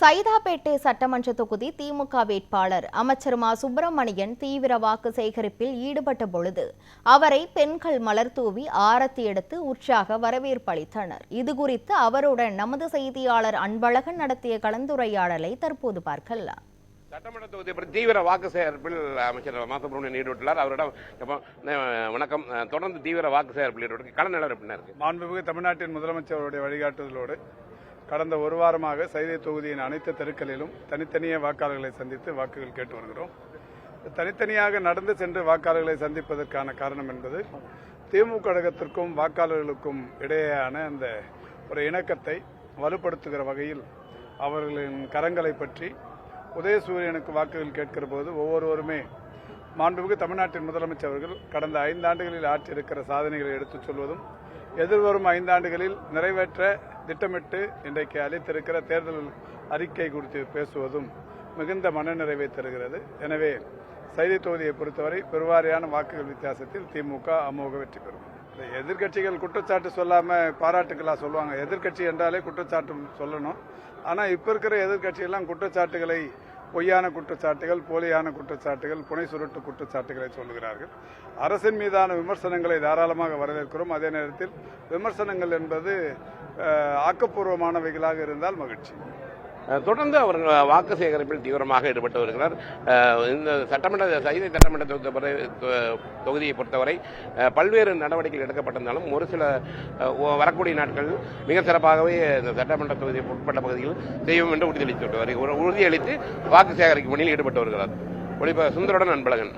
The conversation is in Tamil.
சைதாப்பேட்டை சட்டமன்ற தொகுதி திமுக வேட்பாளர் அமைச்சர் மா சுப்பிரமணியன் தீவிர வாக்கு சேகரிப்பில் ஈடுபட்ட பொழுது அவரை பெண்கள் மலர் தூவி ஆரத்தி எடுத்து உற்சாக வரவேற்பு அளித்தனர். இதுகுறித்து அவருடன் நமது செய்தியாளர் அன்பழகன் நடத்திய கலந்துரையாடலை தற்போது பார்க்கலாம். சட்டமன்ற தொகுதி தீவிர வாக்கு சேகரிப்பில் அமைச்சர் மா சுப்பிரமணியன் ஈடுபட்டுள்ளார். அவரிடம் வணக்கம். தொடர்ந்து தீவிர வாக்கு சேகரிப்பில் ஈடுபட்டு கள நிலவரம் இருக்கு. மாண்புமிகு தமிழ்நாட்டின் முதலமைச்சருடைய வழிகாட்டுதலோடு கடந்த ஒரு வாரமாக சைதை தொகுதியின் அனைத்து தெருக்களிலும் தனித்தனியே வாக்காளர்களை சந்தித்து வாக்குகள் கேட்டு வருகிறோம். தனித்தனியாக நடந்து சென்று வாக்காளர்களை சந்திப்பதற்கான காரணம் என்பது திமுக கழகத்திற்கும் வாக்காளர்களுக்கும் இடையேயான அந்த ஒரு இணக்கத்தை வலுப்படுத்துகிற வகையில் அவர்களின் கரங்களை பற்றி உதயசூரியனுக்கு வாக்குகள் கேட்கிற போது ஒவ்வொருவருமே மாண்புமிகு தமிழ்நாட்டின் முதலமைச்சர் அவர்கள் கடந்த 5 ஆண்டுகளில் ஆற்றியிருக்கிற சாதனைகளை எடுத்துச் சொல்வதும் எதிர்வரும் 5 ஆண்டுகளில் நிறைவேற்ற திட்டமிட்டு இன்றைக்கு அளித்திருக்கிற தேர்தல் அறிக்கை குறித்து பேசுவதும் மிகுந்த மனநிறைவை தருகிறது. எனவே சைதை தொகுதியை பொறுத்தவரை பெருவாரியான வாக்குகள் வித்தியாசத்தில் திமுக அமோக வெற்றி பெறும். எதிர்கட்சிகள் குற்றச்சாட்டு சொல்லாம பாராட்டுகளா சொல்லுவாங்க. எதிர்கட்சி என்றாலே குற்றச்சாட்டு சொல்லணும். ஆனா இப்ப இருக்கிற எதிர்கட்சியெல்லாம் குற்றச்சாட்டுகளை பொய்யான குற்றச்சாட்டுகள், போலியான குற்றச்சாட்டுகள், புனை சுருட்டு குற்றச்சாட்டுகளை சொல்லுகிறார்கள். அரசின் மீதான விமர்சனங்களை தாராளமாக வரவேற்கிறோம். அதே நேரத்தில் விமர்சனங்கள் என்பது ஆக்கப்பூர்வமானவைகளாக இருந்தால் மகிழ்ச்சி. தொடர்ந்து அவர் வாக்கு சேகரிப்பில் தீவிரமாக ஈடுபட்டு வருகிறார். இந்த சைதை சட்டமன்ற தொகுதியை பொறுத்தவரை பல்வேறு நடவடிக்கைகள் எடுக்கப்பட்டிருந்தாலும் ஒரு சில வரக்கூடிய நாட்கள் மிக சிறப்பாகவே இந்த சட்டமன்ற தொகுதியை உட்பட்ட பகுதியில் செய்வோம் என்று உறுதியளித்து வாக்கு சேகரிக்கும் பணியில் ஈடுபட்டு வருகிறார். சுந்தருடன் அன்பழகன்.